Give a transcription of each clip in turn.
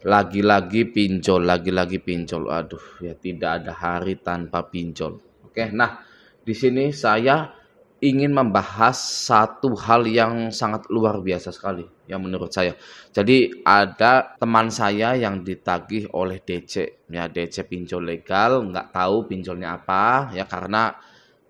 Lagi-lagi pinjol, lagi-lagi pinjol. Aduh, ya tidak ada hari tanpa pinjol. Oke, nah di sini saya ingin membahas satu hal yang sangat luar biasa sekali, yang menurut saya. Jadi ada teman saya yang ditagih oleh DC, ya DC pinjol legal, nggak tahu pinjolnya apa, ya karena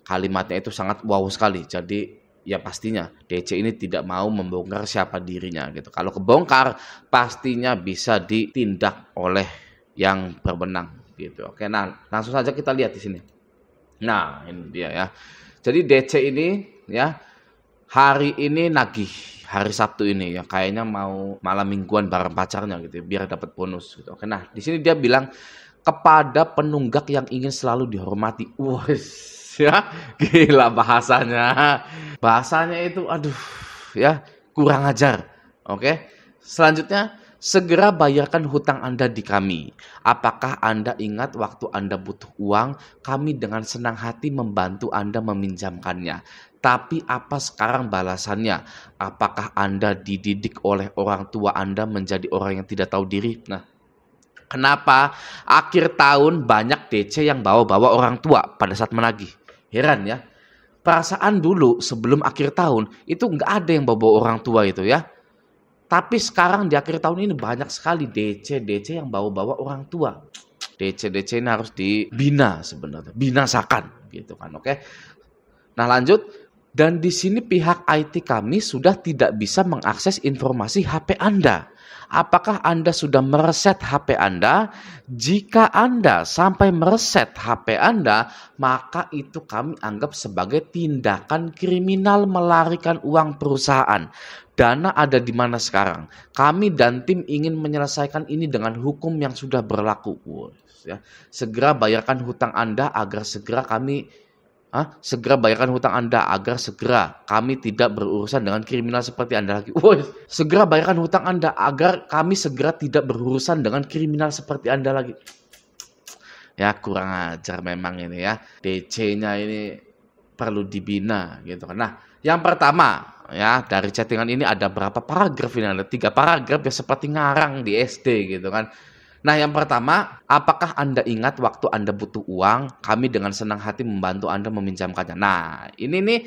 kalimatnya itu sangat wow sekali. Jadi ya pastinya DC ini tidak mau membongkar siapa dirinya gitu. Kalau kebongkar pastinya bisa ditindak oleh yang berwenang gitu. Oke, nah langsung saja kita lihat di sini. Nah, ini dia ya. Jadi DC ini ya hari ini nagih, hari Sabtu ini ya kayaknya mau malam mingguan bareng pacarnya gitu ya, biar dapat bonus gitu. Oke, nah di sini dia bilang kepada penunggak yang ingin selalu dihormati. Wah, ya gila bahasanya. Bahasanya itu aduh ya kurang ajar. Oke. Selanjutnya segera bayarkan hutang Anda di kami. Apakah Anda ingat waktu Anda butuh uang, kami dengan senang hati membantu Anda meminjamkannya. Tapi apa sekarang balasannya? Apakah Anda dididik oleh orang tua Anda menjadi orang yang tidak tahu diri? Nah, kenapa akhir tahun banyak DC yang bawa-bawa orang tua pada saat menagih? Heran ya. Perasaan dulu sebelum akhir tahun itu nggak ada yang bawa-bawa orang tua itu ya. Tapi sekarang di akhir tahun ini banyak sekali DC yang bawa-bawa orang tua. DC ini harus dibina sebenarnya, binasakan gitu kan, oke? Nah lanjut, dan di sini pihak IT kami sudah tidak bisa mengakses informasi HP Anda. Apakah Anda sudah mereset HP Anda? Jika Anda sampai mereset HP Anda, maka itu kami anggap sebagai tindakan kriminal melarikan uang perusahaan. Dana ada di mana sekarang? Kami dan tim ingin menyelesaikan ini dengan hukum yang sudah berlaku. Ya. Segera bayarkan hutang Anda agar segera bayarkan hutang Anda agar segera kami tidak berurusan dengan kriminal seperti Anda lagi. Woi, segera bayarkan hutang Anda agar kami segera tidak berurusan dengan kriminal seperti Anda lagi. Ya kurang ajar memang ini ya. DC-nya ini perlu dibina gitu kan. Nah, yang pertama ya dari chattingan ini ada berapa paragraf ini? Ada 3 paragraf ya seperti ngarang di SD gitu kan. Nah, yang pertama, apakah Anda ingat waktu Anda butuh uang, kami dengan senang hati membantu Anda meminjamkannya. Nah, ini nih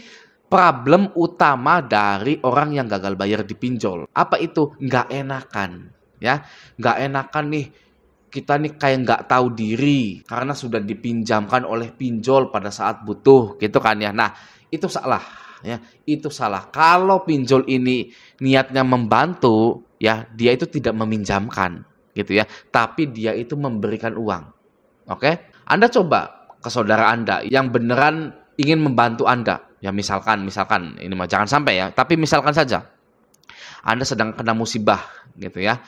problem utama dari orang yang gagal bayar di pinjol. Apa itu? Nggak enakan, ya. Nggak enakan nih, kita nih kayak nggak tahu diri karena sudah dipinjamkan oleh pinjol pada saat butuh, gitu kan ya. Nah, itu salah, ya. Itu salah. Kalau pinjol ini niatnya membantu, ya, dia itu tidak meminjamkan gitu ya, tapi dia itu memberikan uang. Oke? Anda coba ke saudara Anda yang beneran ingin membantu Anda. Ya misalkan ini mah jangan sampai ya, tapi misalkan saja Anda sedang kena musibah gitu ya.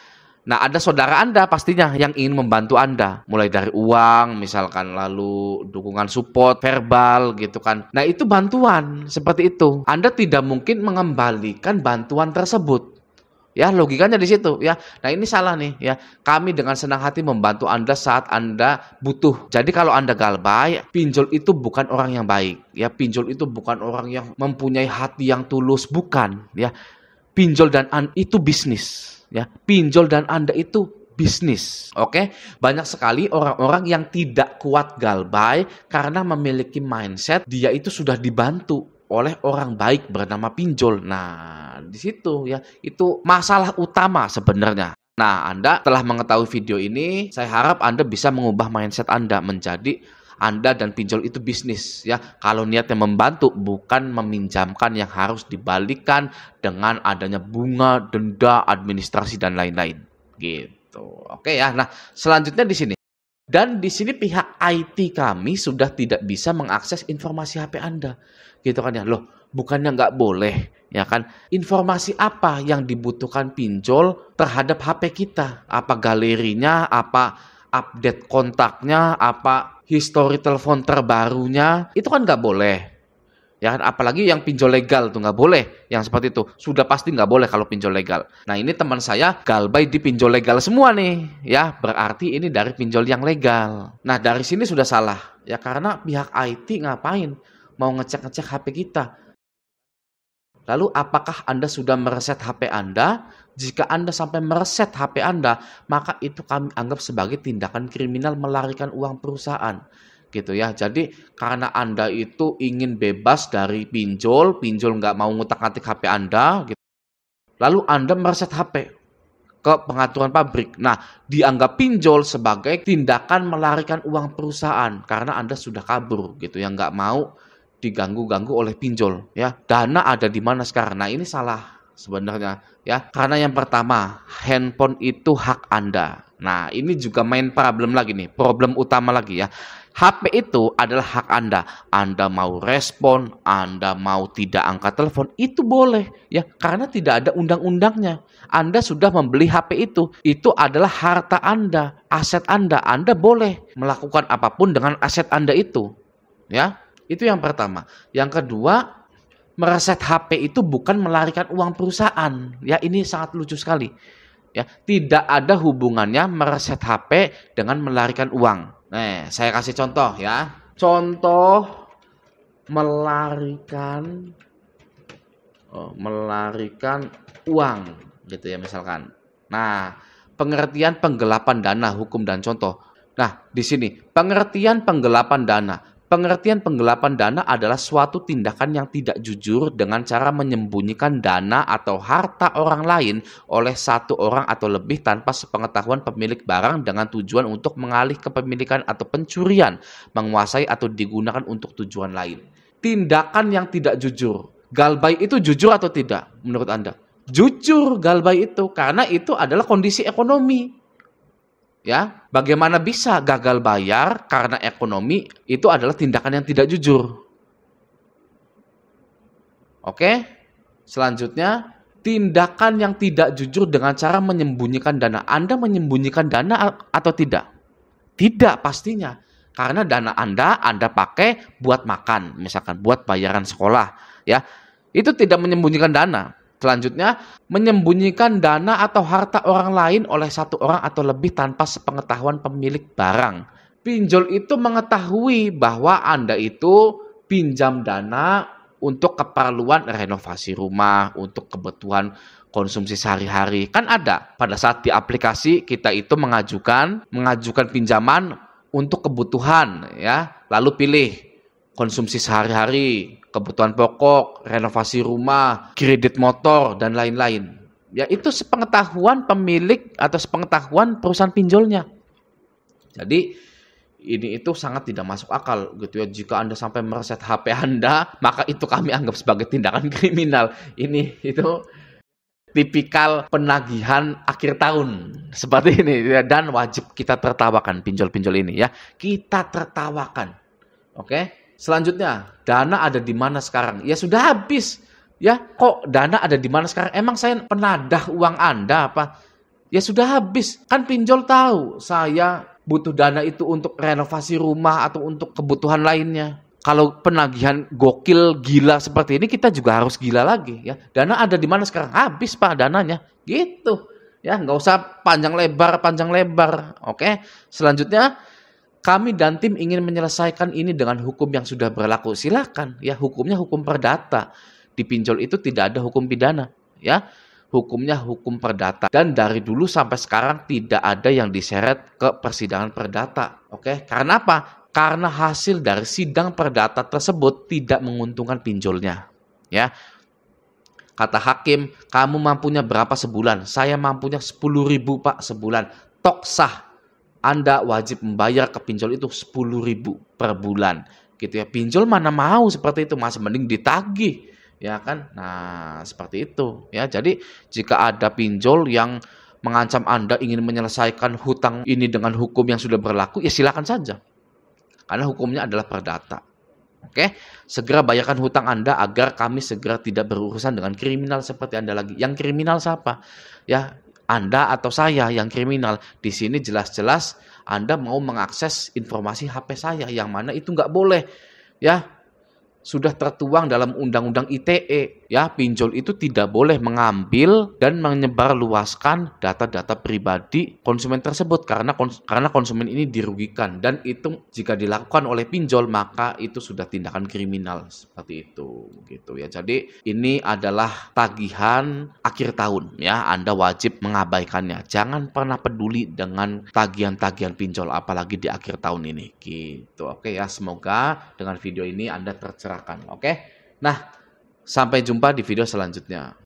Nah, ada saudara Anda pastinya yang ingin membantu Anda, mulai dari uang misalkan, lalu dukungan support verbal gitu kan. Nah, itu bantuan seperti itu. Anda tidak mungkin mengembalikan bantuan tersebut. Ya, logikanya di situ ya. Nah, ini salah nih ya. Kami dengan senang hati membantu Anda saat Anda butuh. Jadi kalau Anda galbay, pinjol itu bukan orang yang baik. Ya, pinjol itu bukan orang yang mempunyai hati yang tulus, bukan ya. Pinjol dan Anda itu bisnis ya. Pinjol dan Anda itu bisnis. Oke? Banyak sekali orang-orang yang tidak kuat galbay karena memiliki mindset dia itu sudah dibantu oleh orang baik bernama pinjol. Nah, di situ ya, itu masalah utama sebenarnya. Nah, Anda telah mengetahui video ini, saya harap Anda bisa mengubah mindset Anda menjadi Anda dan pinjol itu bisnis ya. Kalau niatnya membantu bukan meminjamkan yang harus dibalikan dengan adanya bunga, denda, administrasi dan lain-lain. Gitu. Oke ya. Nah, selanjutnya di sini. Dan di sini pihak IT kami sudah tidak bisa mengakses informasi HP Anda. Gitu kan ya. Loh, bukannya nggak boleh, ya kan? Informasi apa yang dibutuhkan pinjol terhadap HP kita? Apa galerinya, apa update kontaknya, apa histori telepon terbarunya? Itu kan nggak boleh. Ya kan, apalagi yang pinjol legal tuh nggak boleh, yang seperti itu sudah pasti nggak boleh kalau pinjol legal. Nah ini teman saya galbay di pinjol legal semua nih, ya berarti ini dari pinjol yang legal. Nah dari sini sudah salah, ya karena pihak IT ngapain mau ngecek-ngecek HP kita? Lalu apakah Anda sudah mereset HP Anda? Jika Anda sampai mereset HP Anda, maka itu kami anggap sebagai tindakan kriminal melarikan uang perusahaan. Gitu ya. Jadi karena Anda itu ingin bebas dari pinjol nggak mau ngutak-ngatik HP Anda, gitu. Lalu Anda mereset HP ke pengaturan pabrik. Nah, dianggap pinjol sebagai tindakan melarikan uang perusahaan karena Anda sudah kabur gitu ya, nggak mau diganggu-ganggu oleh pinjol ya. Dana ada di mana sekarang? Nah, ini salah sebenarnya ya. Karena yang pertama, handphone itu hak Anda. Nah, ini juga main problem lagi nih, problem utama lagi ya. HP itu adalah hak Anda. Anda mau respon, Anda mau tidak angkat telepon, itu boleh ya, karena tidak ada undang-undangnya. Anda sudah membeli HP itu adalah harta Anda, aset Anda. Anda boleh melakukan apapun dengan aset Anda itu. Ya, itu yang pertama. Yang kedua, mereset HP itu bukan melarikan uang perusahaan. Ya, ini sangat lucu sekali. Ya, tidak ada hubungannya mereset HP dengan melarikan uang. Nah, saya kasih contoh ya. Contoh melarikan uang gitu ya misalkan. Nah, pengertian penggelapan dana, hukum dan contoh. Nah, di sini pengertian penggelapan dana. Pengertian penggelapan dana adalah suatu tindakan yang tidak jujur dengan cara menyembunyikan dana atau harta orang lain oleh satu orang atau lebih tanpa sepengetahuan pemilik barang dengan tujuan untuk mengalih kepemilikan atau pencurian, menguasai atau digunakan untuk tujuan lain. Tindakan yang tidak jujur. Galbay itu jujur atau tidak menurut Anda? Jujur galbay itu karena itu adalah kondisi ekonomi. Ya, bagaimana bisa gagal bayar karena ekonomi itu adalah tindakan yang tidak jujur. Oke, selanjutnya tindakan yang tidak jujur dengan cara menyembunyikan dana. Anda menyembunyikan dana atau tidak? Tidak pastinya, karena dana Anda pakai buat makan, misalkan buat bayaran sekolah, ya. Itu tidak menyembunyikan dana. Selanjutnya, menyembunyikan dana atau harta orang lain oleh satu orang atau lebih tanpa sepengetahuan pemilik barang. Pinjol itu mengetahui bahwa Anda itu pinjam dana untuk keperluan renovasi rumah, untuk kebutuhan konsumsi sehari-hari. Kan ada pada saat di aplikasi kita itu mengajukan pinjaman untuk kebutuhan ya, lalu pilih konsumsi sehari-hari, kebutuhan pokok, renovasi rumah, kredit motor, dan lain-lain. Ya, itu sepengetahuan pemilik atau sepengetahuan perusahaan pinjolnya. Jadi, ini itu sangat tidak masuk akal gitu ya. Jika Anda sampai mereset HP Anda, maka itu kami anggap sebagai tindakan kriminal. Ini itu tipikal penagihan akhir tahun seperti ini ya. Dan wajib kita tertawakan pinjol-pinjol ini ya. Kita tertawakan. Oke? Selanjutnya, dana ada di mana sekarang? Ya sudah habis. Ya, kok dana ada di mana sekarang? Emang saya penadah uang Anda apa? Ya sudah habis. Kan pinjol tahu saya butuh dana itu untuk renovasi rumah atau untuk kebutuhan lainnya. Kalau penagihan gokil, gila seperti ini, kita juga harus gila lagi. Ya, dana ada di mana sekarang? Habis Pak dananya. Gitu. Ya, nggak usah panjang lebar. Oke. Selanjutnya, kami dan tim ingin menyelesaikan ini dengan hukum yang sudah berlaku. Silakan, ya hukumnya hukum perdata. Di pinjol itu tidak ada hukum pidana, ya. Hukumnya hukum perdata. Dan dari dulu sampai sekarang tidak ada yang diseret ke persidangan perdata. Oke, karena apa? Karena hasil dari sidang perdata tersebut tidak menguntungkan pinjolnya, ya. Kata hakim, kamu mampunya berapa sebulan? Saya mampunya 10.000 Pak sebulan. Tok sah. Anda wajib membayar ke pinjol itu 10.000 per bulan. Gitu ya. Pinjol mana mau seperti itu, masih mending ditagih. Ya kan? Nah, seperti itu ya. Jadi, jika ada pinjol yang mengancam Anda ingin menyelesaikan hutang ini dengan hukum yang sudah berlaku, ya silakan saja. Karena hukumnya adalah perdata. Oke? Segera bayarkan hutang Anda agar kami segera tidak berurusan dengan kriminal seperti Anda lagi. Yang kriminal siapa? Ya, Anda atau saya yang kriminal. Di sini jelas-jelas Anda mau mengakses informasi HP saya yang mana itu nggak boleh. Ya, sudah tertuang dalam Undang-Undang ITE. Ya, pinjol itu tidak boleh mengambil dan menyebarluaskan data-data pribadi konsumen tersebut karena konsumen ini dirugikan, dan itu jika dilakukan oleh pinjol maka itu sudah tindakan kriminal seperti itu gitu ya. Jadi ini adalah tagihan akhir tahun ya, Anda wajib mengabaikannya. Jangan pernah peduli dengan tagihan-tagihan pinjol apalagi di akhir tahun ini gitu. Oke ya, semoga dengan video ini Anda tercerahkan. Oke. Nah, sampai jumpa di video selanjutnya.